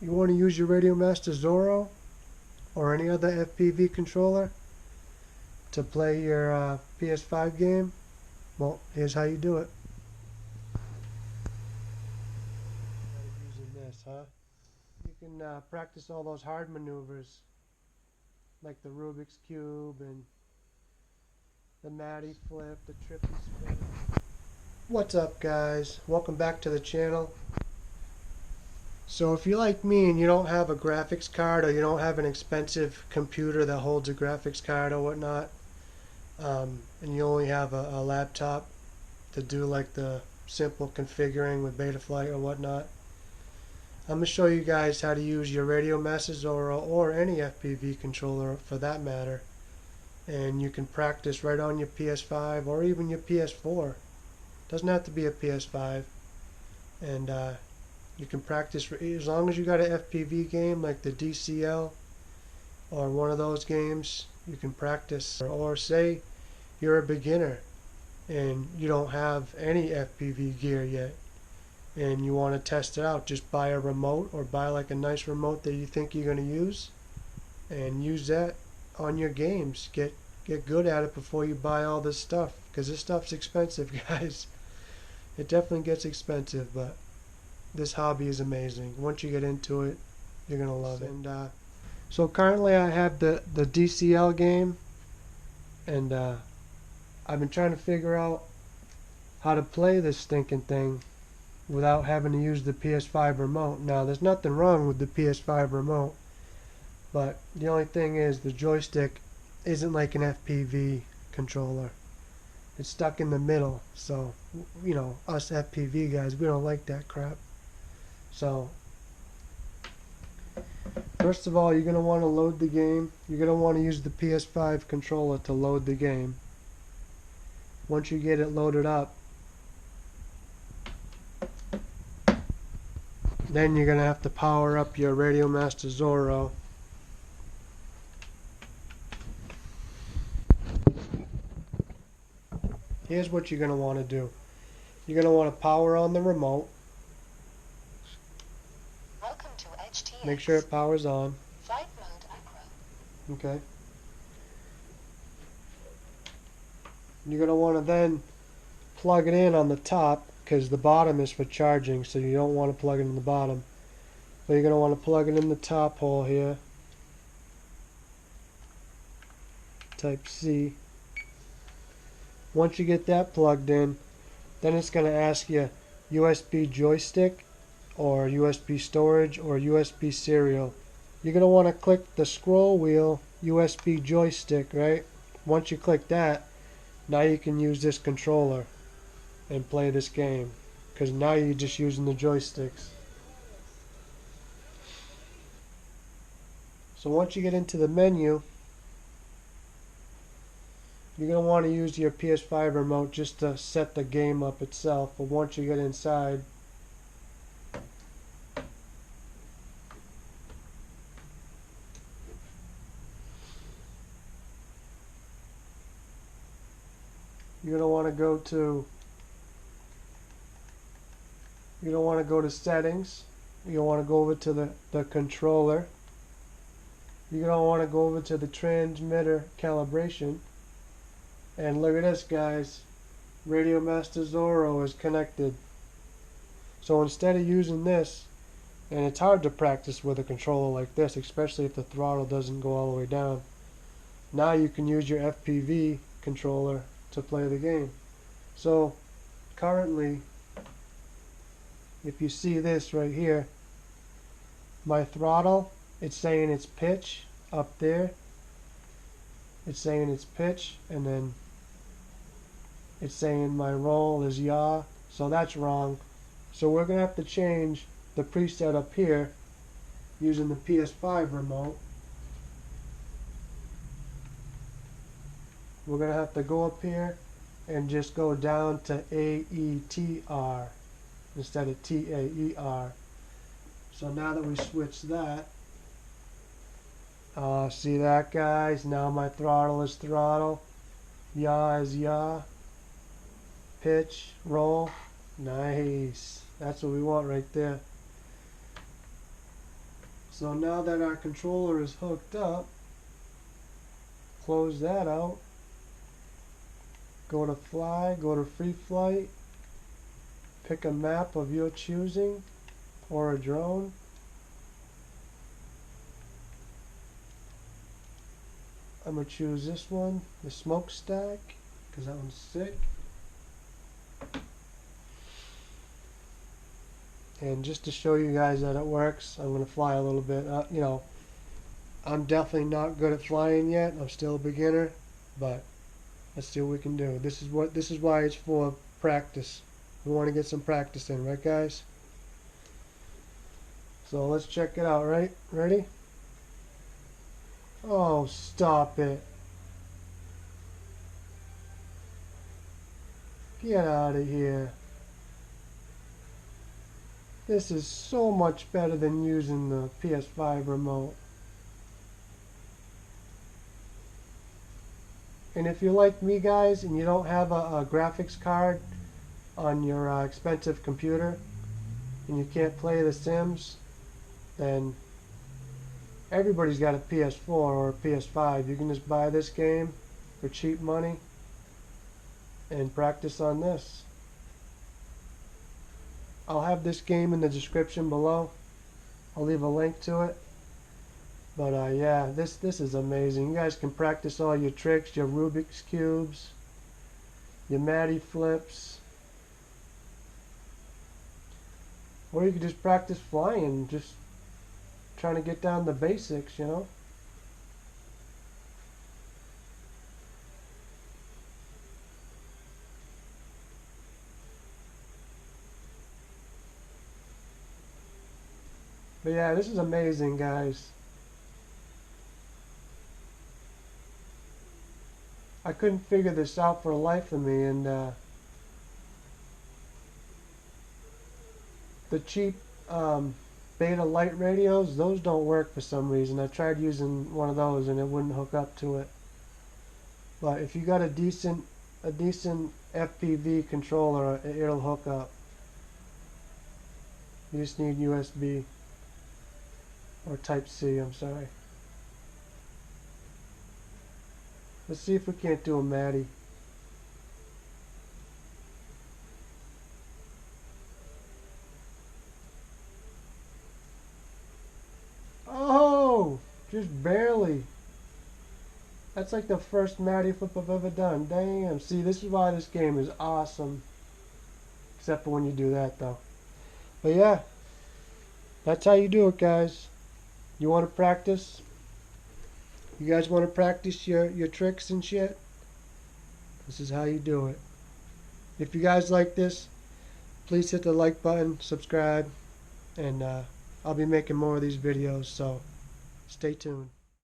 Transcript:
You want to use your Radiomaster Zorro or any other FPV controller to play your PS5 game? Well, here's how you do it. Using this, huh? You can practice all those hard maneuvers like the Rubik's Cube and the Matty flip, the trippy spin. What's up, guys? Welcome back to the channel. So if you're like me and you don't have a graphics card, or you don't have an expensive computer that holds a graphics card or whatnot, and you only have a laptop to do like the simple configuring with Betaflight or whatnot, I'm going to show you guys how to use your Radiomaster Zorro or any FPV controller for that matter, and you can practice right on your PS5 or even your PS4. Doesn't have to be a PS5, and you can practice as long as you got an FPV game like the DCL or one of those games. You can practice. Or say you're a beginner and you don't have any FPV gear yet and you want to test it out. Just buy a remote, or buy like a nice remote that you think you're going to use, and use that on your games. Get good at it before you buy all this stuff, because this stuff's expensive, guys. It definitely gets expensive, but this hobby is amazing. Once you get into it, you're gonna love it. And so currently I have the DCL game, and I've been trying to figure out how to play this stinking thing without having to use the PS5 remote. Now, there's nothing wrong with the PS5 remote, but the only thing is the joystick isn't like an FPV controller. It's stuck in the middle, so you know, us FPV guys, we don't like that crap. So first of all, you're going to want to load the game. You're going to want to use the PS5 controller to load the game. Once you get it loaded up, then you're going to have to power up your Radiomaster Zorro. Here's what you're going to want to do. You're going to want to power on the remote. Welcome to HTX. Make sure it powers on. Flight mode acro. Okay. You're going to want to then plug it in on the top, because the bottom is for charging, so you don't want to plug it in the bottom. But you're going to want to plug it in the top hole here. Type C. Once you get that plugged in, then it's going to ask you USB joystick or USB storage or USB serial. You're going to want to click the scroll wheel USB joystick, right? Once you click that, now you can use this controller and play this game, because now you're just using the joysticks. So once you get into the menu, you're going to want to use your PS5 remote just to set the game up itself. But once you get inside, you're going to want to go to settings. You want to go over to the controller. You're going to want to go over to the transmitter calibration. And look at this, guys. Radiomaster Zorro is connected. So instead of using this, and it's hard to practice with a controller like this, especially if the throttle doesn't go all the way down. Now you can use your FPV controller to play the game. So currently, if you see this right here, my throttle, it's saying it's pitch up there. It's saying it's pitch, and then it's saying my roll is yaw. So that's wrong. So we're going to have to change the preset up here using the PS5 remote. We're going to have to go up here and just go down to AETR instead of TAER. So now that we switch that, see that, guys? Now my throttle is throttle, yaw is yaw, pitch, roll. Nice. That's what we want right there. So now that our controller is hooked up, close that out. Go to fly, go to free flight. Pick a map of your choosing or a drone. I'm going to choose this one, the smokestack, because that one's sick. And just to show you guys that it works, I'm going to fly a little bit. You know, I'm definitely not good at flying yet. I'm still a beginner, but let's see what we can do. This is why it's for practice. We want to get some practice in, right guys? So let's check it out, right? Ready? Oh, stop it. Get out of here. This is so much better than using the PS5 remote. And if you're like me, guys, and you don't have a graphics card on your expensive computer, and you can't play The Sims, then everybody's got a PS4 or a PS5. You can just buy this game for cheap money and practice on this. I'll have this game in the description below. I'll leave a link to it. But yeah, this is amazing. You guys can practice all your tricks, your Rubik's cubes, your Matty flips, or you can just practice flying, just trying to get down the basics, you know. But yeah, this is amazing, guys. I couldn't figure this out for the life of me, and the cheap beta light radios, those don't work for some reason. I tried using one of those and it wouldn't hook up to it. But if you got a decent FPV controller, it'll hook up. You just need USB or Type C, I'm sorry. Let's see if we can't do a Matty. Oh! Just barely. That's like the first Matty flip I've ever done. Damn. See, this is why this game is awesome. Except for when you do that, though. But yeah. That's how you do it, guys. You want to practice? You guys want to practice your tricks and shit? This is how you do it. If you guys like this, please hit the like button, subscribe, and I'll be making more of these videos, so stay tuned.